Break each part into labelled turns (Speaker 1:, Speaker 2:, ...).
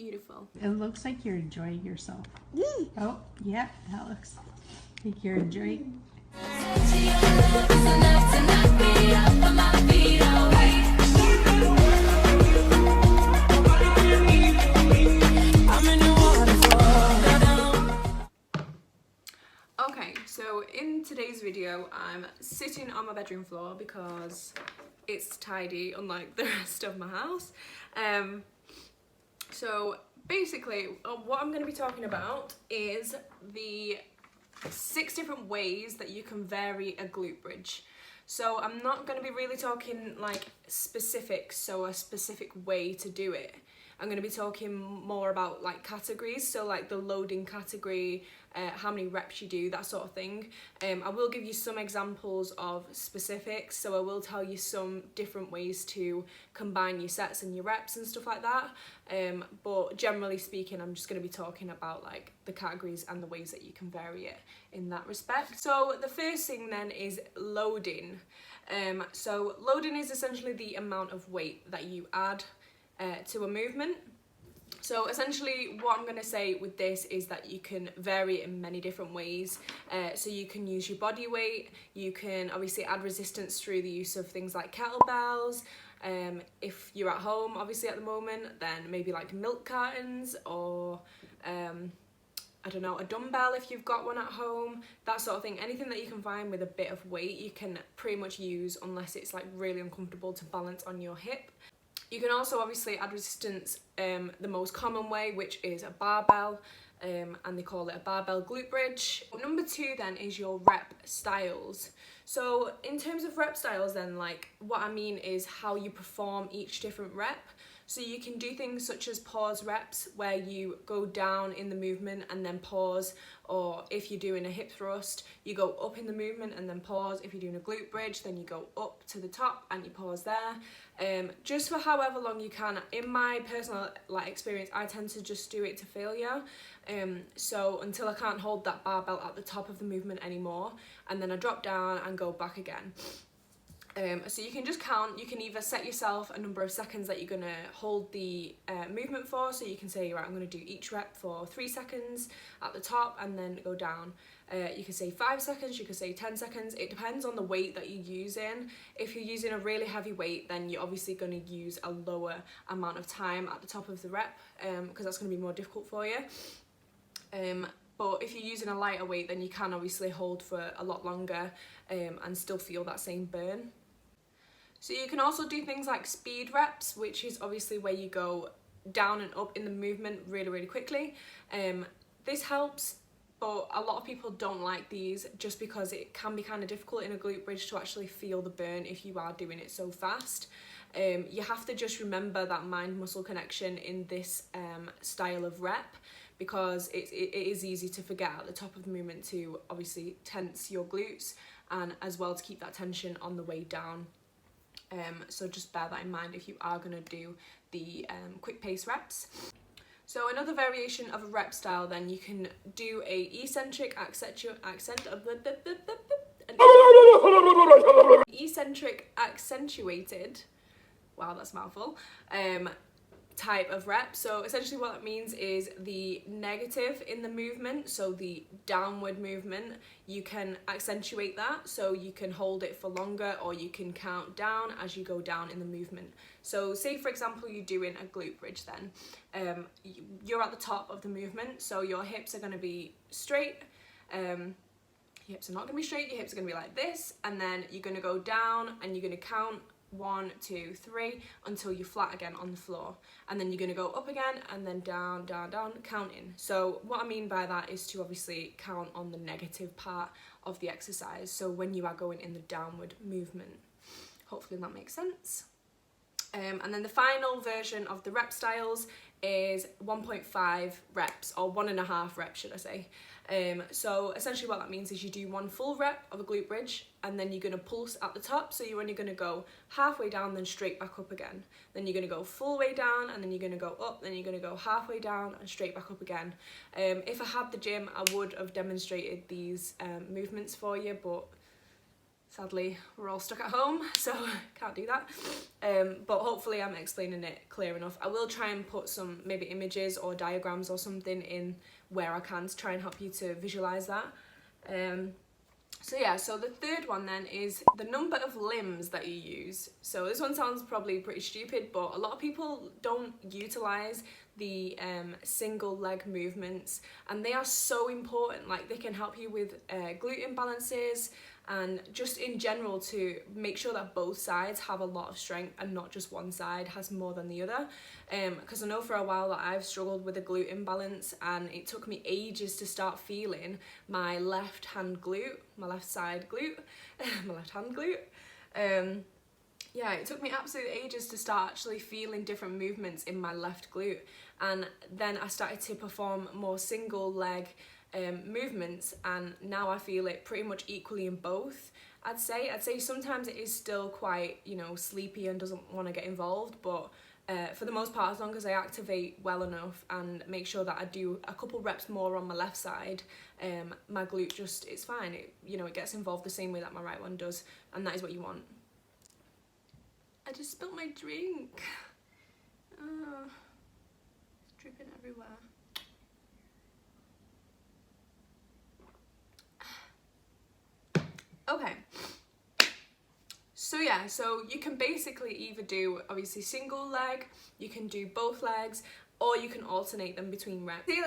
Speaker 1: beautiful.
Speaker 2: It looks like you're enjoying yourself. Oh, yeah, that looks like you're enjoying.
Speaker 1: Okay, so in today's video, I'm sitting on my bedroom floor because it's tidy, unlike the rest of my house. So basically, what I'm going to be talking about is the 6 different ways that you can vary a glute bridge. So I'm not going to be really talking like specifics, so a specific way to do it. I'm going to be talking more about like categories, so like the loading category, how many reps you do, that sort of thing. I will give you some examples of specifics, so I will tell you some different ways to combine your sets and your reps and stuff like that. But generally speaking, I'm just going to be talking about like the categories and the ways that you can vary it in that respect. So the first thing then is loading. So loading is essentially the amount of weight that you add to a movement. So essentially what I'm going to say with this is that you can vary it in many different ways. So you can use your body weight, you can obviously add resistance through the use of things like kettlebells. If you're at home obviously at the moment, then maybe like milk cartons, or I don't know, a dumbbell if you've got one at home, that sort of thing. Anything that you can find with a bit of weight you can pretty much use, unless it's like really uncomfortable to balance on your hip. You can also obviously add resistance the most common way, which is a barbell, and they call it a barbell glute bridge. Number 2 then is your rep styles. So in terms of rep styles then, like what I mean is how you perform each different rep. So you can do things such as pause reps, where you go down in the movement and then pause, or if you're doing a hip thrust, you go up in the movement and then pause. If you're doing a glute bridge, then you go up to the top and you pause there. Just for however long you can. In my personal experience, I tend to just do it to failure. So until I can't hold that barbell at the top of the movement anymore, and then I drop down and go back again. So you can just count. You can either set yourself a number of seconds that you're going to hold the movement for, so you can say, right, I'm going to do each rep for 3 seconds at the top and then go down. You can say 5 seconds, you can say 10 seconds. It depends on the weight that you're using. If you're using a really heavy weight, then you're obviously going to use a lower amount of time at the top of the rep, because that's going to be more difficult for you. But if you're using a lighter weight, then you can obviously hold for a lot longer and still feel that same burn. So you can also do things like speed reps, which is obviously where you go down and up in the movement really, really quickly. This helps, but a lot of people don't like these just because it can be kind of difficult in a glute bridge to actually feel the burn if you are doing it so fast. You have to just remember that mind-muscle connection in this style of rep, because it is easy to forget at the top of the movement to obviously tense your glutes, and as well to keep that tension on the way down. So just bear that in mind if you are going to do the quick pace reps. So another variation of a rep style then, you can do a eccentric accentuated, wow that's a mouthful, type of rep. So essentially what that means is the negative in the movement, so the downward movement, you can accentuate that, so you can hold it for longer, or you can count down as you go down in the movement. So say for example you're doing a glute bridge then, you're at the top of the movement, so your hips are going to be straight, your hips are not going to be straight, your hips are going to be like this, and then you're going to go down and you're going to count 1, 2, 3 until you're flat again on the floor, and then you're going to go up again and then down, down, down, counting. So what I mean by that is to obviously count on the negative part of the exercise, so when you are going in the downward movement. Hopefully that makes sense. And then the final version of the rep styles is 1.5 reps, or 1.5 reps should I say. So essentially what that means is you do 1 full rep of a glute bridge, and then you're going to pulse at the top, so you're only going to go halfway down then straight back up again. Then you're going to go full way down, and then you're going to go up, then you're going to go halfway down and straight back up again. If I had the gym, I would have demonstrated these movements for you, but sadly we're all stuck at home, so can't do that. But hopefully I'm explaining it clear enough. I will try and put some maybe images or diagrams or something in where I can to try and help you to visualize that. So yeah, so the third one then is the number of limbs that you use. So this one sounds probably pretty stupid, but a lot of people don't utilize the single leg movements, and they are so important. Like, they can help you with glute imbalances and just in general to make sure that both sides have a lot of strength and not just one side has more than the other. Because I know for a while that I've struggled with a glute imbalance, and it took me ages to start feeling my left hand glute, my left side glute, my left hand glute. Yeah, it took me absolutely ages to start actually feeling different movements in my left glute, and then I started to perform more single leg movements, and now I feel it pretty much equally in both. I'd say sometimes it is still quite, you know, sleepy and doesn't want to get involved, but for the most part, as long as I activate well enough and make sure that I do a couple reps more on my left side, my glute just, it's fine. It, you know, it gets involved the same way that my right one does, and that is what you want. I just spilled my drink. Oh, it's dripping everywhere. Okay, so yeah, so you can basically either do obviously single leg, you can do both legs, or you can alternate them between reps. I think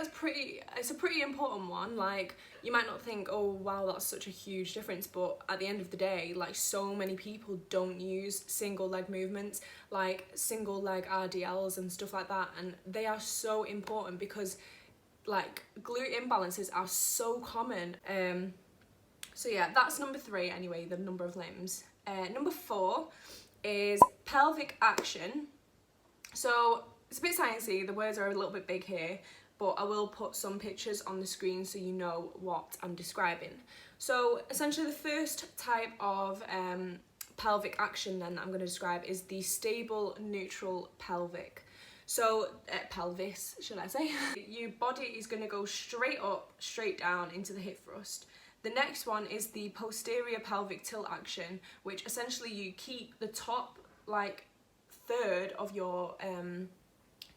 Speaker 1: it's a pretty important one. Like, you might not think, oh wow, that's such a huge difference, but at the end of the day, like, so many people don't use single leg movements, like single leg RDLs and stuff like that, and they are so important because like glute imbalances are so common. So yeah, that's number 3 anyway, the number of limbs. Number 4 is pelvic action. So it's a bit sciencey, the words are a little bit big here, but I will put some pictures on the screen so you know what I'm describing. So essentially the first type of pelvic action then that I'm going to describe is the stable neutral pelvic. So pelvis, should I say. Your body is going to go straight up, straight down into the hip thrust. The next one is the posterior pelvic tilt action, which essentially you keep the top like third of your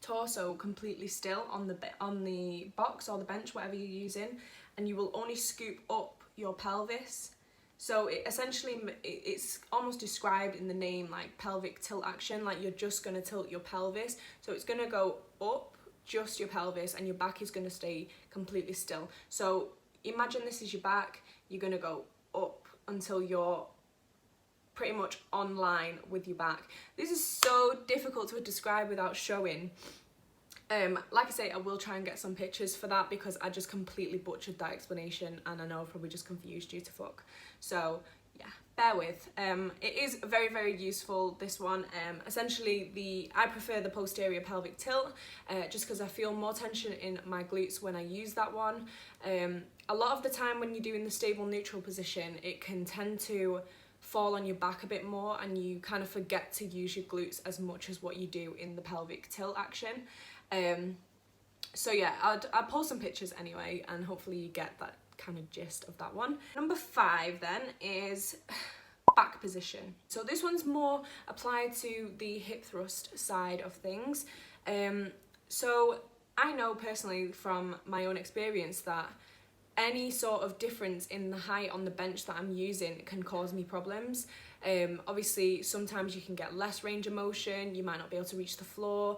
Speaker 1: torso completely still on the box or the bench, whatever you're using, and you will only scoop up your pelvis. So it essentially, it's almost described in the name, like pelvic tilt action, like you're just going to tilt your pelvis. So it's going to go up just your pelvis, and your back is going to stay completely still. So imagine this is your back, you're going to go up until you're pretty much on line with your back. This is so difficult to describe without showing. Like I say, I will try and get some pictures for that because I just completely butchered that explanation, and I know I've probably just confused you to fuck. So yeah, bear with. It is very, very useful, this one. Essentially, I prefer the posterior pelvic tilt just because I feel more tension in my glutes when I use that one. A lot of the time when you're doing the stable neutral position, it can tend to fall on your back a bit more, and you kind of forget to use your glutes as much as what you do in the pelvic tilt action. So yeah, I'll post some pictures anyway, and hopefully you get that kind of gist of that one. Number 5 then is back position. So this one's more applied to the hip thrust side of things. So I know personally from my own experience that any sort of difference in the height on the bench that I'm using can cause me problems. Obviously, sometimes you can get less range of motion, you might not be able to reach the floor,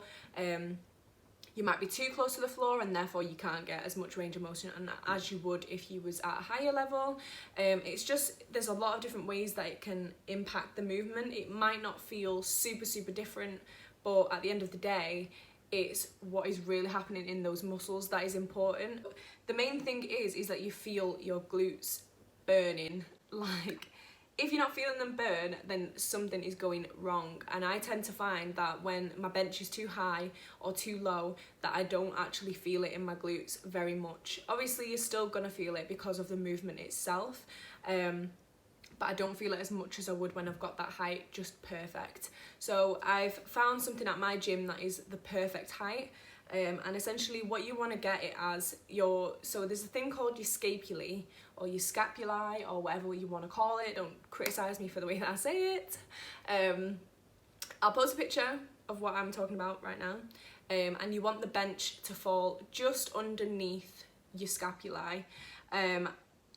Speaker 1: you might be too close to the floor and therefore you can't get as much range of motion as you would if you was at a higher level. It's just, there's a lot of different ways that it can impact the movement. It might not feel super, super different, but at the end of the day, it's what is really happening in those muscles that is important. The main thing is that you feel your glutes burning. Like, if you're not feeling them burn, then something is going wrong. And I tend to find that when my bench is too high or too low, that I don't actually feel it in my glutes very much. Obviously, you're still gonna feel it because of the movement itself, but I don't feel it as much as I would when I've got that height just perfect. So I've found something at my gym that is the perfect height. And essentially what you want to get it as so there's a thing called your scapulae or your scapulae or whatever you want to call it. Don't criticize me for the way that I say it. I'll post a picture of what I'm talking about right now, and you want the bench to fall just underneath your scapulae.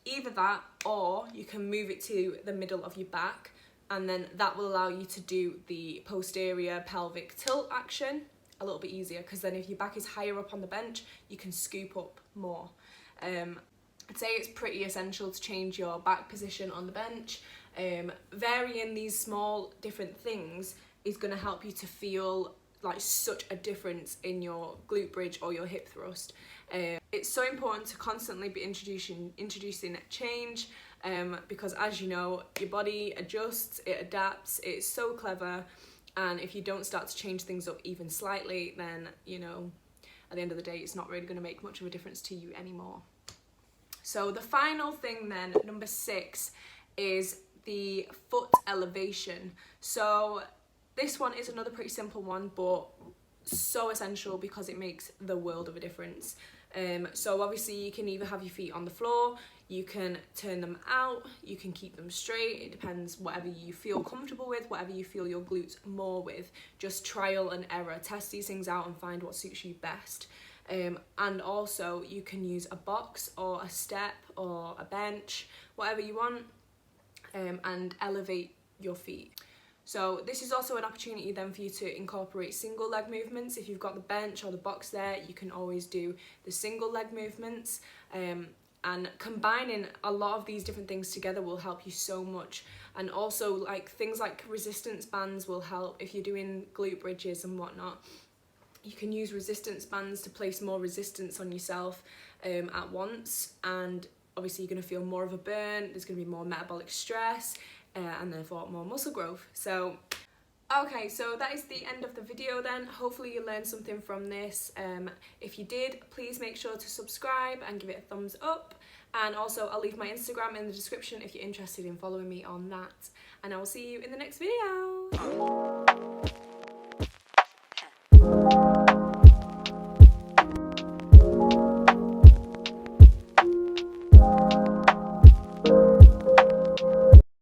Speaker 1: Either that, or you can move it to the middle of your back, and then that will allow you to do the posterior pelvic tilt action a little bit easier, because then if your back is higher up on the bench, you can scoop up more. I'd say it's pretty essential to change your back position on the bench. Varying these small different things is going to help you to feel like such a difference in your glute bridge or your hip thrust. It's so important to constantly be introducing change, because as you know, your body adjusts, it adapts, it's so clever, and if you don't start to change things up even slightly, then, you know, at the end of the day, it's not really going to make much of a difference to you anymore. So the final thing then, number 6, is the foot elevation. So this one is another pretty simple one, but so essential because it makes the world of a difference. So obviously you can either have your feet on the floor, you can turn them out, you can keep them straight. It depends whatever you feel comfortable with, whatever you feel your glutes more with. Just trial and error, test these things out and find what suits you best. And also you can use a box or a step or a bench, whatever you want, and elevate your feet. So this is also an opportunity then for you to incorporate single leg movements. If you've got the bench or the box there, you can always do the single leg movements. And combining a lot of these different things together will help you so much. And also like things like resistance bands will help if you're doing glute bridges and whatnot. You can use resistance bands to place more resistance on yourself at once, and obviously you're going to feel more of a burn, there's going to be more metabolic stress, and therefore more muscle growth. So okay, so that is the end of the video then. Hopefully you learned something from this. If you did, please make sure to subscribe and give it a thumbs up, and also I'll leave my Instagram in the description if you're interested in following me on that, and I will see you in the next video.